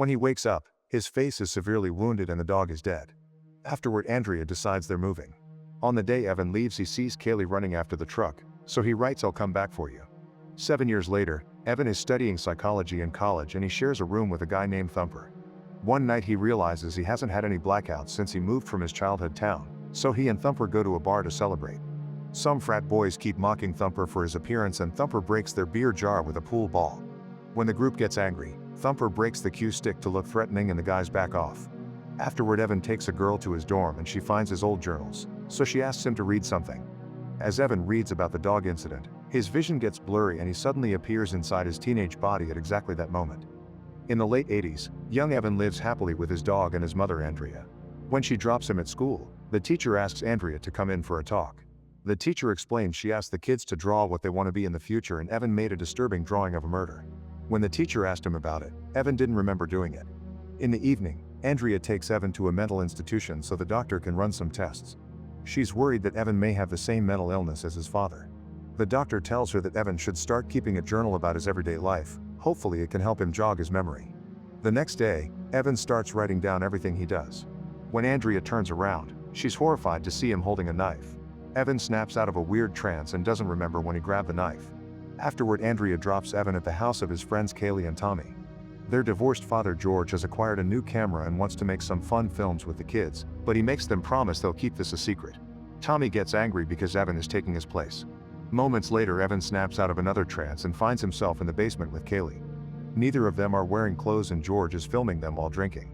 When he wakes up, his face is severely wounded and the dog is dead. Afterward, Andrea decides they're moving. On the day Evan leaves, he sees Kaylee running after the truck, so he writes, "I'll come back for you." 7 years later, Evan is studying psychology in college and he shares a room with a guy named Thumper. One night he realizes he hasn't had any blackouts since he moved from his childhood town, so he and Thumper go to a bar to celebrate. Some frat boys keep mocking Thumper for his appearance and Thumper breaks their beer jar with a pool ball. When the group gets angry, Thumper breaks the cue stick to look threatening and the guys back off. Afterward, Evan takes a girl to his dorm and she finds his old journals, so she asks him to read something. As Evan reads about the dog incident, his vision gets blurry and he suddenly appears inside his teenage body at exactly that moment. In the late 80s, young Evan lives happily with his dog and his mother Andrea. When she drops him at school, the teacher asks Andrea to come in for a talk. The teacher explains she asked the kids to draw what they want to be in the future and Evan made a disturbing drawing of a murder. When the teacher asked him about it, Evan didn't remember doing it. In the evening, Andrea takes Evan to a mental institution so the doctor can run some tests. She's worried that Evan may have the same mental illness as his father. The doctor tells her that Evan should start keeping a journal about his everyday life. Hopefully it can help him jog his memory. The next day, Evan starts writing down everything he does. When Andrea turns around, she's horrified to see him holding a knife. Evan snaps out of a weird trance and doesn't remember when he grabbed the knife. Afterward, Andrea drops Evan at the house of his friends Kaylee and Tommy. Their divorced father George has acquired a new camera and wants to make some fun films with the kids, but he makes them promise they'll keep this a secret. Tommy gets angry because Evan is taking his place. Moments later, Evan snaps out of another trance and finds himself in the basement with Kaylee. Neither of them are wearing clothes and George is filming them while drinking.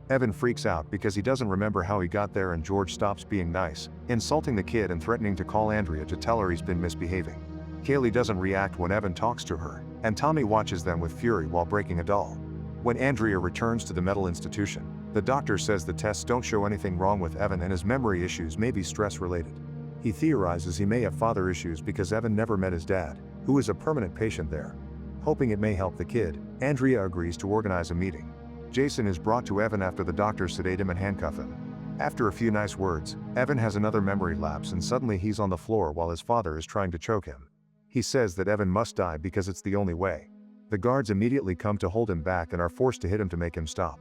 Evan freaks out because he doesn't remember how he got there and George stops being nice, insulting the kid and threatening to call Andrea to tell her he's been misbehaving. Kaylee doesn't react when Evan talks to her, and Tommy watches them with fury while breaking a doll. When Andrea returns to the mental institution, the doctor says the tests don't show anything wrong with Evan and his memory issues may be stress-related. He theorizes he may have father issues because Evan never met his dad, who is a permanent patient there. Hoping it may help the kid, Andrea agrees to organize a meeting. Jason is brought to Evan after the doctors sedate him and handcuff him. After a few nice words, Evan has another memory lapse and suddenly he's on the floor while his father is trying to choke him. He says that Evan must die because it's the only way. The guards immediately come to hold him back and are forced to hit him to make him stop.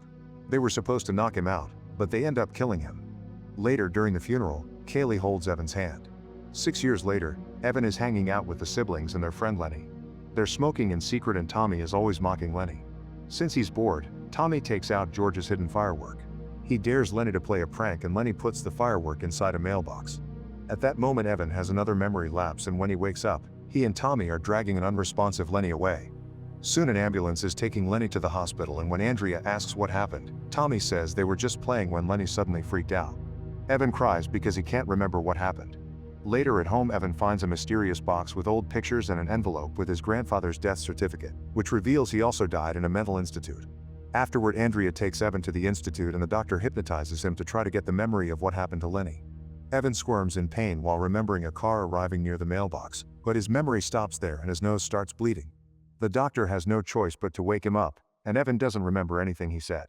They were supposed to knock him out, but they end up killing him. Later during the funeral, Kaylee holds Evan's hand. 6 years later, Evan is hanging out with the siblings and their friend Lenny. They're smoking in secret and Tommy is always mocking Lenny. Since he's bored, Tommy takes out George's hidden firework. He dares Lenny to play a prank and Lenny puts the firework inside a mailbox. At that moment, Evan has another memory lapse and when he wakes up, he and Tommy are dragging an unresponsive Lenny away. Soon an ambulance is taking Lenny to the hospital and when Andrea asks what happened, Tommy says they were just playing when Lenny suddenly freaked out. Evan cries because he can't remember what happened. Later at home, Evan finds a mysterious box with old pictures and an envelope with his grandfather's death certificate, which reveals he also died in a mental institute. Afterward, Andrea takes Evan to the institute and the doctor hypnotizes him to try to get the memory of what happened to Lenny. Evan squirms in pain while remembering a car arriving near the mailbox, but his memory stops there and his nose starts bleeding. The doctor has no choice but to wake him up, and Evan doesn't remember anything he said.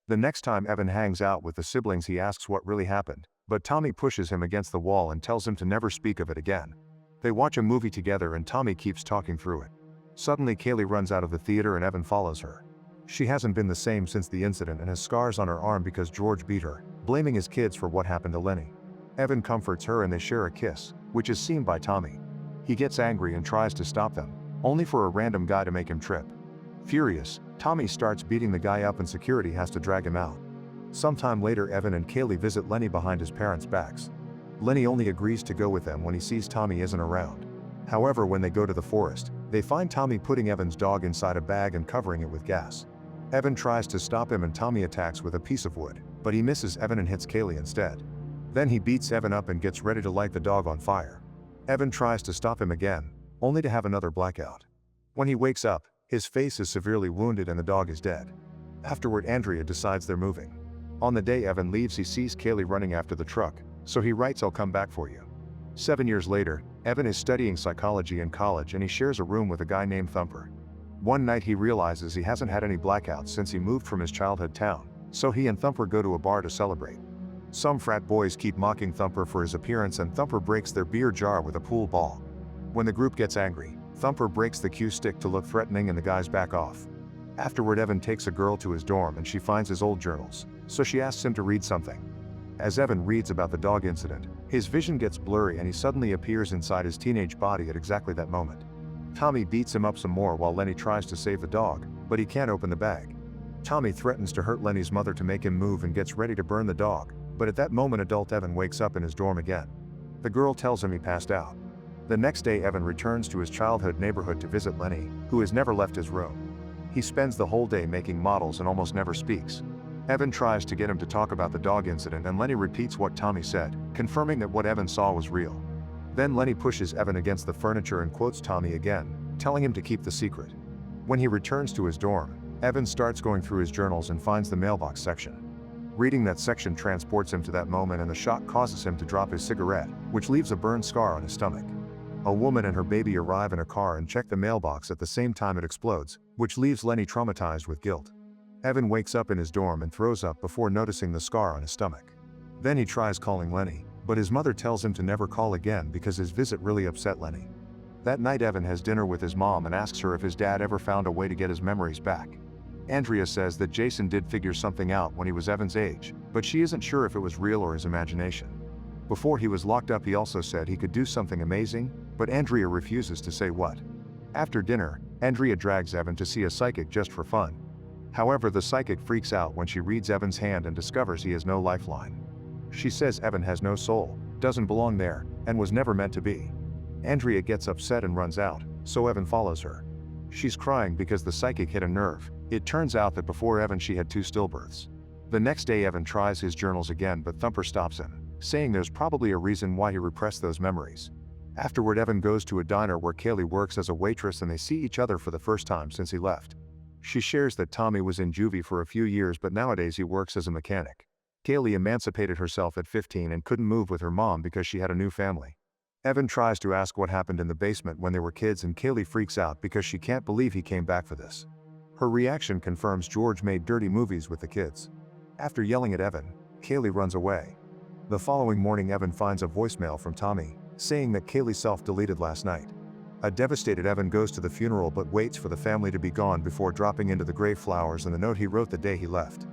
The next time Evan hangs out with the siblings, he asks what really happened, but Tommy pushes him against the wall and tells him to never speak of it again. They watch a movie together and Tommy keeps talking through it. Suddenly Kaylee runs out of the theater and Evan follows her. She hasn't been the same since the incident and has scars on her arm because George beat her, blaming his kids for what happened to Lenny. Evan comforts her and they share a kiss, which is seen by Tommy. He gets angry and tries to stop them, only for a random guy to make him trip. Furious, Tommy starts beating the guy up and security has to drag him out. Sometime later, Evan and Kaylee visit Lenny behind his parents' backs. Lenny only agrees to go with them when he sees Tommy isn't around. However, when they go to the forest, they find Tommy putting Evan's dog inside a bag and covering it with gas. Evan tries to stop him and Tommy attacks with a piece of wood, but he misses Evan and hits Kaylee instead. Then he beats Evan up and gets ready to light the dog on fire. Evan tries to stop him again, only to have another blackout. When he wakes up, his face is severely wounded and the dog is dead. Afterward, Andrea decides they're moving. On the day Evan leaves, he sees Kaylee running after the truck, so he writes, "I'll come back for you." 7 years later, Evan is studying psychology in college and he shares a room with a guy named Thumper. One night he realizes he hasn't had any blackouts since he moved from his childhood town, so he and Thumper go to a bar to celebrate. Some frat boys keep mocking Thumper for his appearance and Thumper breaks their beer jar with a pool ball. When the group gets angry, Thumper breaks the cue stick to look threatening and the guys back off. Afterward, Evan takes a girl to his dorm and she finds his old journals, so she asks him to read something. As Evan reads about the dog incident, his vision gets blurry and he suddenly appears inside his teenage body at exactly that moment. Tommy beats him up some more while Lenny tries to save the dog, but he can't open the bag. Tommy threatens to hurt Lenny's mother to make him move and gets ready to burn the dog, but at that moment adult Evan wakes up in his dorm again. The girl tells him he passed out. The next day Evan returns to his childhood neighborhood to visit Lenny, who has never left his room. He spends the whole day making models and almost never speaks. Evan tries to get him to talk about the dog incident and Lenny repeats what Tommy said, confirming that what Evan saw was real. Then Lenny pushes Evan against the furniture and quotes Tommy again, telling him to keep the secret. When he returns to his dorm, Evan starts going through his journals and finds the mailbox section. Reading that section transports him to that moment and the shock causes him to drop his cigarette, which leaves a burned scar on his stomach. A woman and her baby arrive in a car and check the mailbox at the same time it explodes, which leaves Lenny traumatized with guilt. Evan wakes up in his dorm and throws up before noticing the scar on his stomach. Then he tries calling Lenny, but his mother tells him to never call again because his visit really upset Lenny. That night Evan has dinner with his mom and asks her if his dad ever found a way to get his memories back. Andrea says that Jason did figure something out when he was Evan's age, but she isn't sure if it was real or his imagination. Before he was locked up he also said he could do something amazing, but Andrea refuses to say what. After dinner, Andrea drags Evan to see a psychic just for fun. However, the psychic freaks out when she reads Evan's hand and discovers he has no lifeline. She says Evan has no soul, doesn't belong there, and was never meant to be. Andrea gets upset and runs out, so Evan follows her. She's crying because the psychic hit a nerve. It turns out that before Evan she had 2 stillbirths. The next day Evan tries his journals again but Thumper stops him, saying there's probably a reason why he repressed those memories. Afterward Evan goes to a diner where Kaylee works as a waitress and they see each other for the first time since he left. She shares that Tommy was in juvie for a few years but nowadays he works as a mechanic. Kaylee emancipated herself at 15 and couldn't move with her mom because she had a new family. Evan tries to ask what happened in the basement when they were kids and Kaylee freaks out because she can't believe he came back for this. Her reaction confirms George made dirty movies with the kids. After yelling at Evan, Kaylee runs away. The following morning Evan finds a voicemail from Tommy, saying that Kaylee self-deleted last night. A devastated Evan goes to the funeral but waits for the family to be gone before dropping into the grave flowers and the note he wrote the day he left.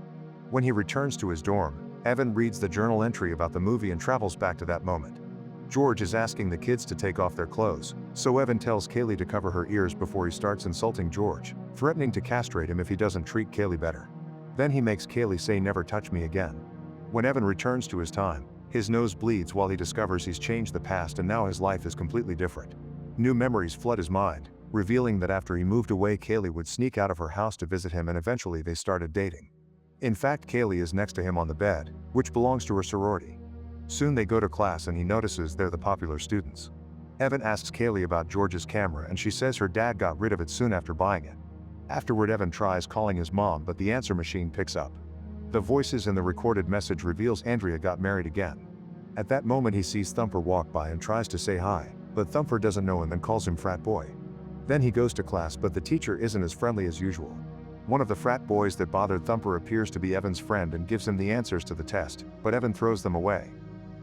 When he returns to his dorm, Evan reads the journal entry about the movie and travels back to that moment. George is asking the kids to take off their clothes, so Evan tells Kaylee to cover her ears before he starts insulting George, threatening to castrate him if he doesn't treat Kaylee better. Then he makes Kaylee say never touch me again. When Evan returns to his time, his nose bleeds while he discovers he's changed the past and now his life is completely different. New memories flood his mind, revealing that after he moved away Kaylee would sneak out of her house to visit him and eventually they started dating. In fact, Kaylee is next to him on the bed, which belongs to her sorority. Soon they go to class and he notices they're the popular students. Evan asks Kaylee about George's camera and she says her dad got rid of it soon after buying it. Afterward Evan tries calling his mom but the answer machine picks up. The voices in the recorded message reveals Andrea got married again. At that moment he sees Thumper walk by and tries to say hi, but Thumper doesn't know him and calls him frat boy. Then he goes to class but the teacher isn't as friendly as usual. One of the frat boys that bothered Thumper appears to be Evan's friend and gives him the answers to the test, but Evan throws them away.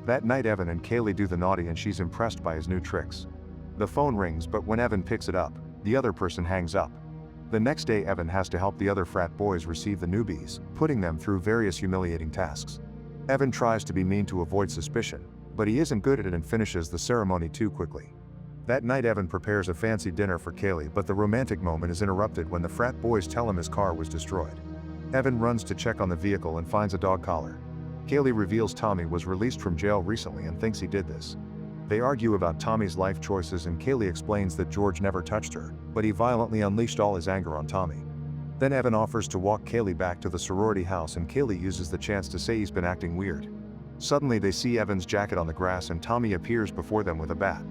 That night Evan and Kaylee do the naughty and she's impressed by his new tricks. The phone rings but when Evan picks it up, the other person hangs up. The next day Evan has to help the other frat boys receive the newbies, putting them through various humiliating tasks. Evan tries to be mean to avoid suspicion, but he isn't good at it and finishes the ceremony too quickly. That night Evan prepares a fancy dinner for Kaylee but the romantic moment is interrupted when the frat boys tell him his car was destroyed. Evan runs to check on the vehicle and finds a dog collar. Kaylee reveals Tommy was released from jail recently and thinks he did this. They argue about Tommy's life choices and Kaylee explains that George never touched her, but he violently unleashed all his anger on Tommy. Then Evan offers to walk Kaylee back to the sorority house and Kaylee uses the chance to say he's been acting weird. Suddenly they see Evan's jacket on the grass and Tommy appears before them with a bat.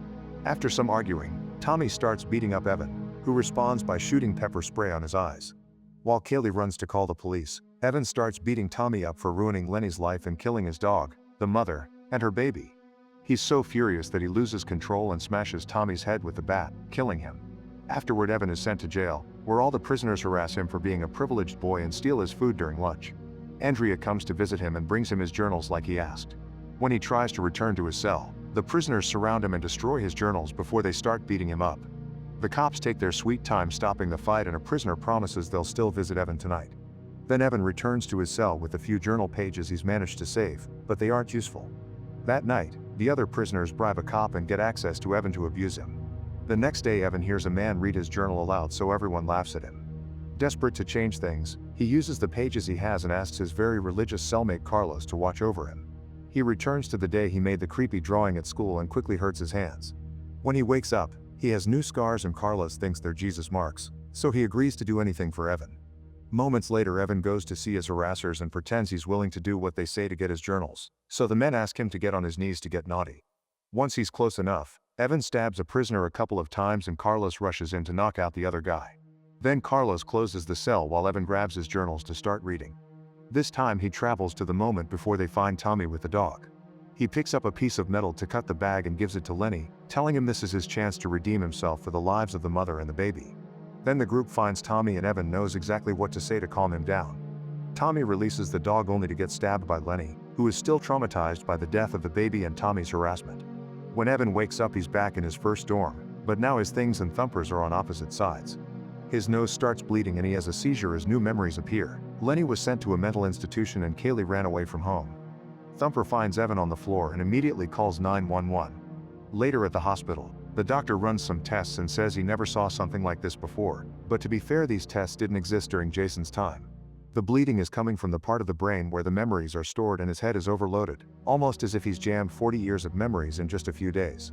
After some arguing, Tommy starts beating up Evan, who responds by shooting pepper spray on his eyes. While Kaylee runs to call the police, Evan starts beating Tommy up for ruining Lenny's life and killing his dog, the mother, and her baby. He's so furious that he loses control and smashes Tommy's head with the bat, killing him. Afterward Evan is sent to jail, where all the prisoners harass him for being a privileged boy and steal his food during lunch. Andrea comes to visit him and brings him his journals like he asked. When he tries to return to his cell, the prisoners surround him and destroy his journals before they start beating him up. The cops take their sweet time stopping the fight, and a prisoner promises they'll still visit Evan tonight. Then Evan returns to his cell with the few journal pages he's managed to save, but they aren't useful. That night, the other prisoners bribe a cop and get access to Evan to abuse him. The next day, Evan hears a man read his journal aloud, so everyone laughs at him. Desperate to change things, he uses the pages he has and asks his very religious cellmate Carlos to watch over him. He returns to the day he made the creepy drawing at school and quickly hurts his hands. When he wakes up, he has new scars and Carlos thinks they're Jesus marks, so he agrees to do anything for Evan. Moments later, Evan goes to see his harassers and pretends he's willing to do what they say to get his journals, so the men ask him to get on his knees to get naughty. Once he's close enough, Evan stabs a prisoner a couple of times and Carlos rushes in to knock out the other guy. Then Carlos closes the cell while Evan grabs his journals to start reading. This time he travels to the moment before they find Tommy with the dog. He picks up a piece of metal to cut the bag and gives it to Lenny, telling him this is his chance to redeem himself for the lives of the mother and the baby. Then the group finds Tommy and Evan knows exactly what to say to calm him down. Tommy releases the dog only to get stabbed by Lenny, who is still traumatized by the death of the baby and Tommy's harassment. When Evan wakes up, he's back in his first dorm, but now his things and Thumper's are on opposite sides. His nose starts bleeding and he has a seizure as new memories appear. Lenny was sent to a mental institution and Kaylee ran away from home. Thumper finds Evan on the floor and immediately calls 911. Later at the hospital, the doctor runs some tests and says he never saw something like this before, but to be fair, these tests didn't exist during Jason's time. The bleeding is coming from the part of the brain where the memories are stored and his head is overloaded, almost as if he's jammed 40 years of memories in just a few days.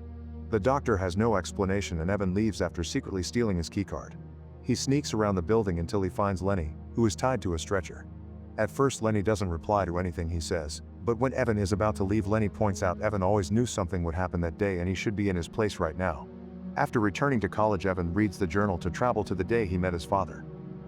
The doctor has no explanation and Evan leaves after secretly stealing his keycard. He sneaks around the building until he finds Lenny, who is tied to a stretcher. At first, Lenny doesn't reply to anything he says, but when Evan is about to leave, Lenny points out Evan always knew something would happen that day and he should be in his place right now. After returning to college, Evan reads the journal to travel to the day he met his father.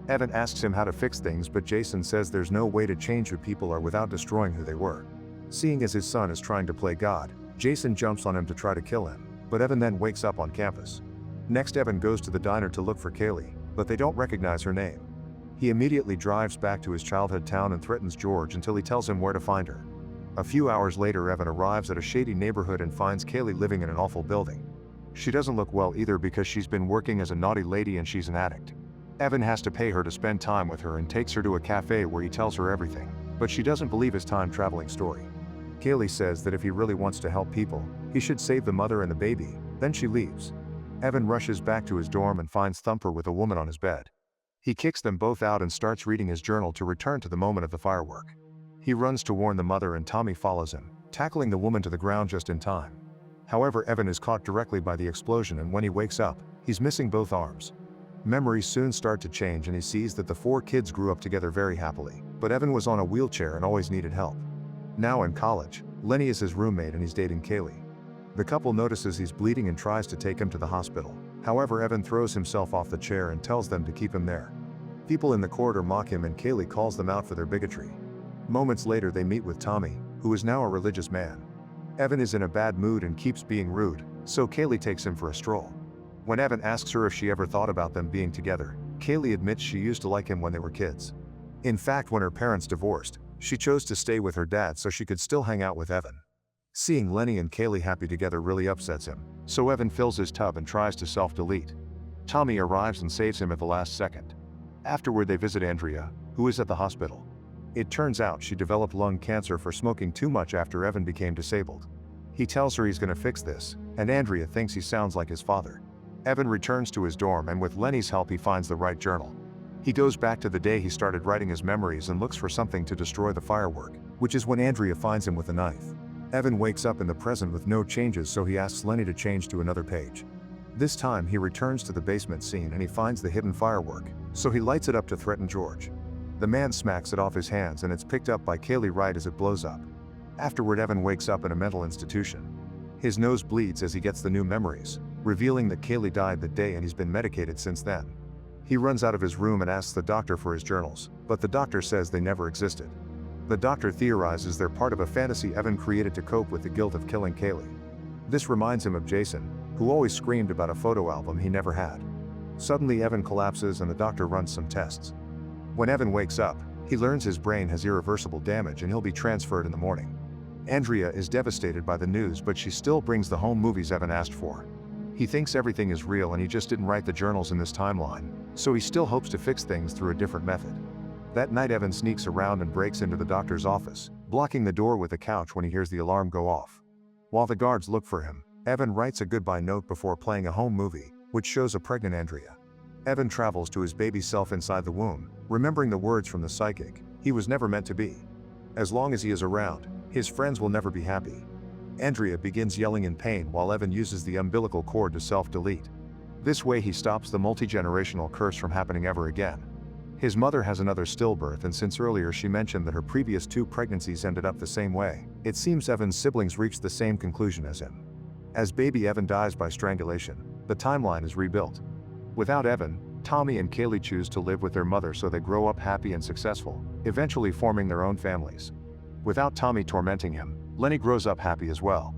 Evan asks him how to fix things, but Jason says there's no way to change who people are without destroying who they were. Seeing as his son is trying to play God, Jason jumps on him to try to kill him, but Evan then wakes up on campus. Next, Evan goes to the diner to look for Kaylee, but they don't recognize her name. He immediately drives back to his childhood town and threatens George until he tells him where to find her. A few hours later, Evan arrives at a shady neighborhood and finds Kaylee living in an awful building. She doesn't look well either because she's been working as a naughty lady and she's an addict. Evan has to pay her to spend time with her and takes her to a cafe where he tells her everything, but she doesn't believe his time-traveling story. Kaylee says that if he really wants to help people, he should save the mother and the baby, then she leaves. Evan rushes back to his dorm and finds Thumper with a woman on his bed. He kicks them both out and starts reading his journal to return to the moment of the firework. He runs to warn the mother and Tommy follows him, tackling the woman to the ground just in time. However, Evan is caught directly by the explosion and when he wakes up, he's missing both arms. Memories soon start to change and he sees that the four kids grew up together very happily, but Evan was on a wheelchair and always needed help. Now in college, Lenny is his roommate and he's dating Kaylee. The couple notices he's bleeding and tries to take him to the hospital. However, Evan throws himself off the chair and tells them to keep him there. People in the corridor mock him and Kaylee calls them out for their bigotry. Moments later, they meet with Tommy, who is now a religious man. Evan is in a bad mood and keeps being rude, so Kaylee takes him for a stroll. When Evan asks her if she ever thought about them being together, Kaylee admits she used to like him when they were kids. In fact, when her parents divorced, she chose to stay with her dad so she could still hang out with Evan. Seeing Lenny and Kaylee happy together really upsets him, so Evan fills his tub and tries to self-delete. Tommy arrives and saves him at the last second. Afterward, they visit Andrea, who is at the hospital. It turns out she developed lung cancer for smoking too much after Evan became disabled. He tells her he's gonna fix this, and Andrea thinks he sounds like his father. Evan returns to his dorm and with Lenny's help he finds the right journal. He goes back to the day he started writing his memories and looks for something to destroy the firework, which is when Andrea finds him with a knife. Evan wakes up in the present with no changes, so he asks Lenny to change to another page. This time he returns to the basement scene and he finds the hidden firework, so he lights it up to threaten George. The man smacks it off his hands and it's picked up by Kaylee right as it blows up. Afterward, Evan wakes up in a mental institution. His nose bleeds as he gets the new memories, revealing that Kaylee died that day and he's been medicated since then. He runs out of his room and asks the doctor for his journals, but the doctor says they never existed. The doctor theorizes they're part of a fantasy Evan created to cope with the guilt of killing Kaylee. This reminds him of Jason, who always screamed about a photo album he never had. Suddenly, Evan collapses and the doctor runs some tests. When Evan wakes up, he learns his brain has irreversible damage and he'll be transferred in the morning. Andrea is devastated by the news, but she still brings the home movies Evan asked for. He thinks everything is real and he just didn't write the journals in this timeline, so he still hopes to fix things through a different method. That night Evan sneaks around and breaks into the doctor's office, blocking the door with a couch when he hears the alarm go off. While the guards look for him, Evan writes a goodbye note before playing a home movie, which shows a pregnant Andrea. Evan travels to his baby self inside the womb, remembering the words from the psychic, "He was never meant to be. As long as he is around, his friends will never be happy." Andrea begins yelling in pain while Evan uses the umbilical cord to self-delete. This way he stops the multi-generational curse from happening ever again. His mother has another stillbirth, and since earlier she mentioned that her previous 2 pregnancies ended up the same way, it seems Evan's siblings reached the same conclusion as him. As baby Evan dies by strangulation, the timeline is rebuilt. Without Evan, Tommy and Kaylee choose to live with their mother so they grow up happy and successful, eventually forming their own families. Without Tommy tormenting him, Lenny grows up happy as well.